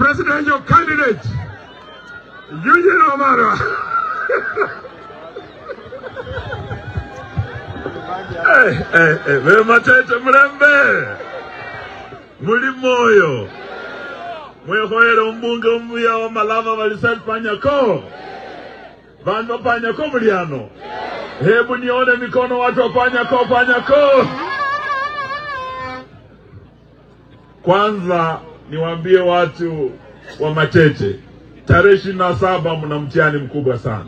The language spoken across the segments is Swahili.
presidential candidate, Eugene Wamalwa. Hey, Matete mlembe. Muli moyo. Mwehoera mbunge umuya wa Malava walisali Panyako. Vandu Panyako muliano. Hebu nione mikono watu wa Panyako. Kwanza niwaambie watu wa Matete, tarehe 27 mna mtihani mkubwa sana.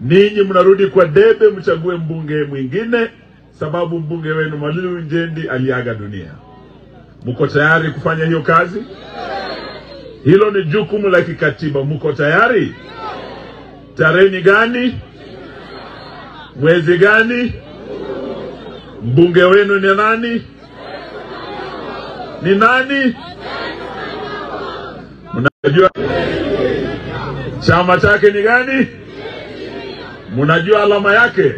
Ninyi mnarudi kwa debe mchague mbunge mwingine, sababu mbunge wenu Malilu Njendi aliaga dunia. Mko tayari kufanya hiyo kazi? Hilo ni jukumu la kikatiba. Mko tayari? Tarehe ni gani? Mwezi gani? Mbunge wenu ni nani? Ni nani? Mnajua chama chake ni gani? Mnajua alama yake?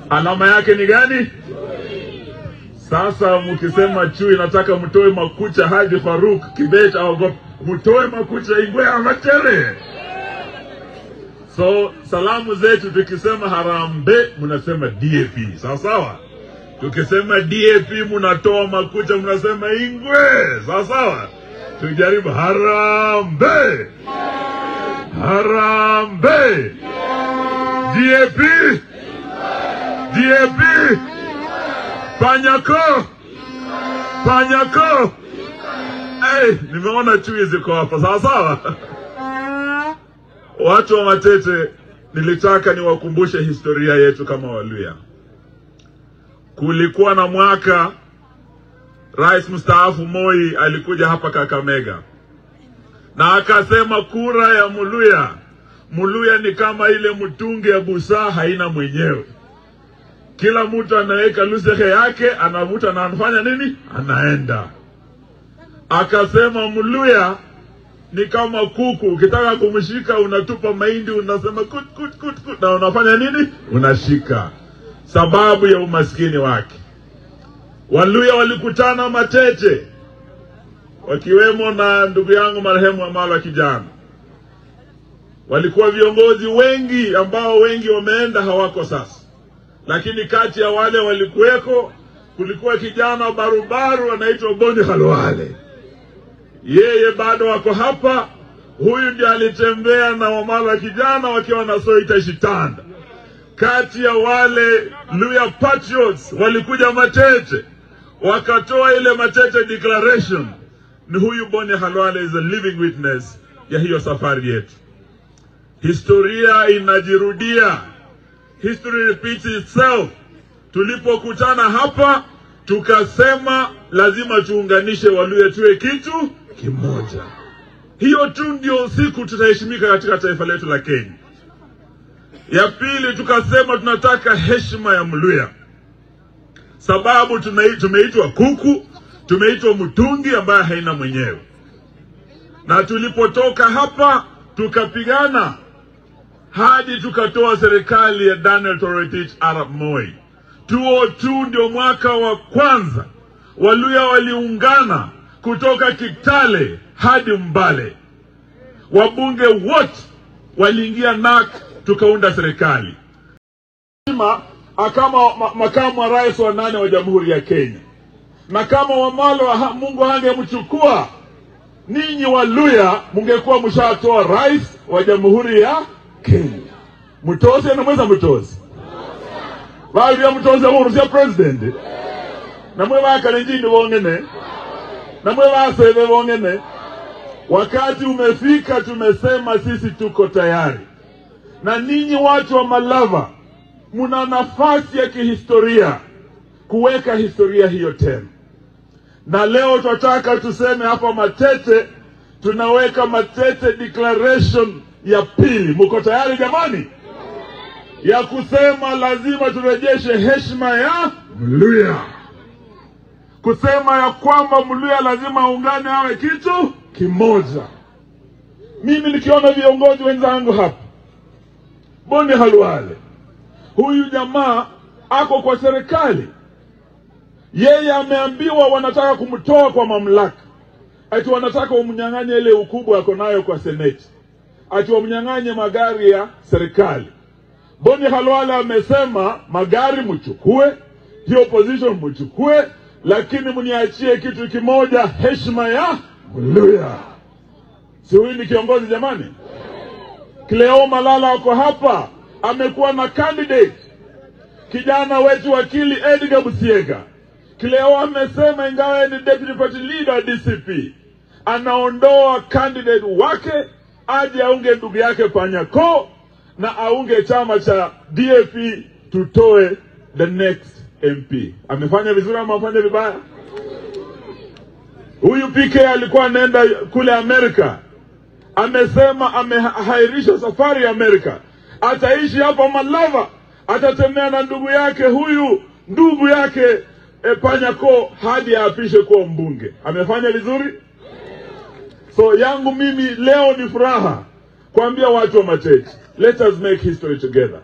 Alama yake ni gani? Sasa mkisema chui nataka mtoe makucha Haji Faruk Kibet au mtoe makucha Ingwe Amatere. So salamu zetu tukisema Harambe mnasema DAP. Sawa sawa? Tukisema DAP mnatoa makucha mnasema Ingwe. Sawa sawa? Tujaribu Harambe. Harambe. DAP. DAP. Panyako. Panyako. Hey, nimeona chui ziko hapa. Sawa sawa? Watu wa Matete, nilitaka niwakumbushe historia yetu kama Waluya. Kulikuwa na mwaka Rais mstaafu Moi alikuja hapa Kakamega. Na akasema kura ya Muluya. Muluya ni kama ile mtungi ya busaa haina mwenyewe. Kila mtu anaweka lusehe yake, anavuta na anafanya nini? Anaenda. Akasema Muluya ni kama kuku, ukitaka kumshika unatupa mahindi unasema kut kut kut kut na unafanya nini? Unashika. Sababu ya umaskini wake. Waluya walikutana Matete, wakiwemo na ndugu yangu marehemu Wamalwa kijana. Walikuwa viongozi wengi ambao wengi wameenda hawako sasa. Lakini kati ya wale walikuweko, kulikuwa kijana barubaru anaitwa Boni Khalwale. Yeye bado wako hapa. Huyu ndiye alitembea na Wamalwa kijana wakiwa na Soita Shitanda. Kati ya wale Luya Patriots walikuja Matete, wakatoa ile Matete Declaration. Ni huyu Boni Khalwale is a living witness ya hiyo safari yetu. Historia inajirudia. History repeats itself. Tulipokutana hapa, tukasema lazima tuunganishe Waluya tuwe kitu kimoja. Hiyo tu ndio siku tutaheshimika katika taifa letu la Kenya. Ya pili tukasema tunataka heshima ya Mluya. Sababu tumeitwa kuku, tumeitwa mtungi ambaye haina mwenyewe. Na tulipotoka hapa tukapigana hadi tukatoa serikali ya Daniel Toroitich Arap Moi. 2002 ndio mwaka wa kwanza Waluya waliungana kutoka Kitale hadi Mbale. Wabunge wote waliingia NAK, tukaunda serikali. Akama makamu wa rais wa 8 wa Jamhuri ya Kenya. Na kama Wamalwa Mungu hangemchukua, ninyi Waluya mungekuwa mshatoa rais wa Jamhuri ya Kenya. Mutose na mweza mutose. Wali ya mutose wa president. Na mwe wakalenjini wongene. Na mwe wasebe wongene. Wakati umefika tumesema sisi tuko tayari. Na ninyi watu wa Malava muna nafasi ya kihistoria kuweka historia hiyo tena. Na leo tunataka tuseme hapa Matete, tunaweka Matete Declaration ya pili. Mko tayari jamani? Ya kusema lazima turejeshe heshima ya Mluya. Kusema ya kwamba Mluya lazima aungane awe kitu kimoja. Mimi nikiona viongozi wenzangu hapa, Boni Khalwale, huyu jamaa ako kwa serikali. Yeye ameambiwa wanataka kumtoa kwa mamlaka. ati wanataka umnyang'anye ile ukubwa yako nayo kwa seneti, ati wamnyang'anye magari ya serikali. Boni Khalwale amesema magari mchukue, hiyo position mchukue, lakini mniachie kitu kimoja, heshima ya Mluya. Si huyu ni kiongozi jamani? Cleo Malala wako hapa, amekuwa na candidate kijana wetu wakili Edgar Busiega. Cleo amesema ingawa ni deputy party leader DCP, anaondoa candidate wake aje aunge ndugu yake Panyako na aunge chama cha DFP tutoe the next MP. Amefanya vizuri ama amefanya vibaya? Huyu PK alikuwa anaenda kule Amerika, amesema amehairisha safari ya Amerika, ataishi hapa Malava, atatembea na ndugu yake huyu ndugu yake Panyako hadi apishe kuwa mbunge. Amefanya vizuri? So yangu mimi leo ni furaha kuambia watu wa Matete, let us make history together.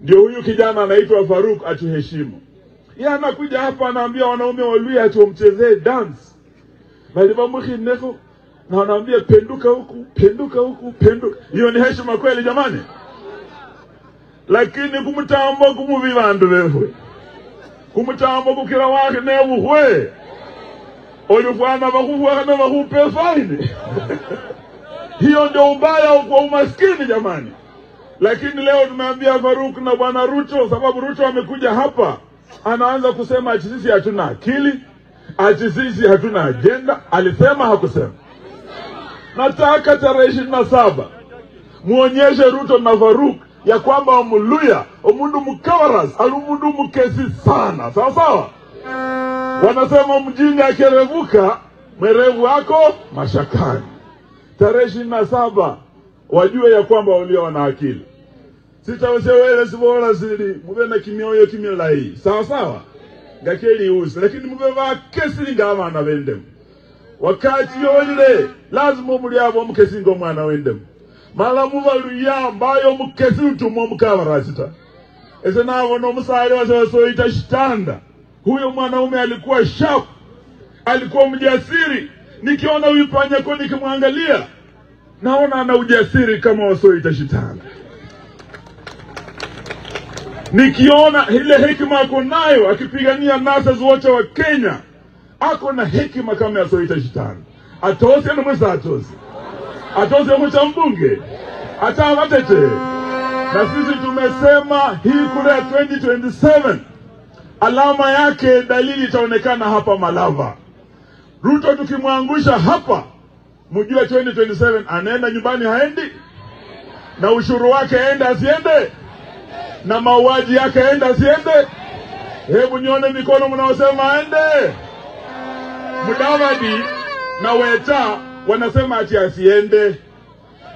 Ndio huyu kijana anaitwa Faruk atuheshimu. Yeye anakuja hapa anaambia wanaume wa Luhya ati wamchezee dance. Bali bamuki neko na wanaambia penduka huku, penduka huku, penduka. Hiyo ni heshima kweli jamani? Lakini kumutamba kumuvivandu wewe. Kumutamba kukira wake nebu hwe. Olufwana bakufuwa na bakupe fine. Hiyo ndio ubaya kwa umaskini jamani. Lakini leo tumeambia Faruk na bwana Ruto, sababu Ruto amekuja hapa anaanza kusema ati sisi hatuna akili, ati sisi hatuna agenda. Alisema hakusema? Nataka tarehe 27 muonyeshe Ruto na Faruk ya kwamba Mluya omundu mkawaras alumundu mkesi sana. Sawa sawa? Wanasema mjinga akirevuka mwerevu wako mashakani. Tarehe 27 wajue ya kwamba walio wana akili. Sitawasewele sibora zili mubena kimioyo kimilai. Sawa sawa? Ngakeli usi. Lakini mubeva kesi ngama na wendemu. Wakati yoyile lazima muliabo mkesi ngoma na wendemu. Mala muva Luhya ambayo mkesi utumo mkawarasita. Ese navo no musale wasewaso itashitanda. Huyo mwanaume alikuwa sharp, alikuwa mjasiri. Nikiona huyu Panyako nikimwangalia naona ana ujasiri kama wasoi itashitanda. Nikiona ile hekima ako nayo akipigania nasa wote wa Kenya, ako na hekima kama ya wasoi itashitanda. Atose na mwesa atose. Atose mcha mbunge. Ata Matete. Na sisi tumesema hii kura ya 2027 alama yake dalili itaonekana hapa Malava. Ruto tukimwangusha hapa, mjue 2027 anaenda nyumbani haendi, na ushuru wake aende asiende, na mauaji yake aende asiende. Hebu nione mikono mnaosema aende. Mudavadi na Weta wanasema ati asiende,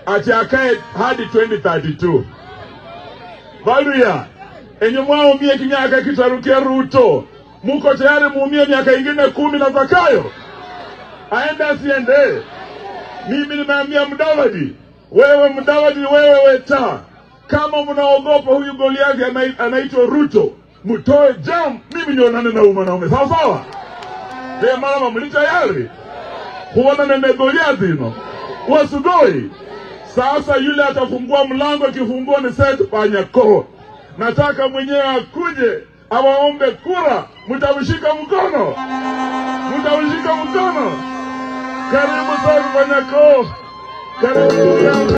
ati akae hadi 2032. Baluya enye mwao mie kinyaka kitarukia Ruto, muko tayari muumie miaka ingine 10 na Zakayo? Aende asiende? Mimi nimeambia Mudavadi, wewe Mudavadi, wewe Weta, kama mnaogopa huyu Goliathi anaitwa Ruto, mtoe jam, mimi nionane na mwanaume. Sawa sawa? Ndio mama mlita yari. Huona nene Goliathi no. Wasugoi. Sasa yule atafungua mlango, kifungua ni set Panyako. Nataka mwenyewe akuje awaombe kura, mtamshika mkono. Mtamshika mkono. Karibu sana Panyako. Karibu.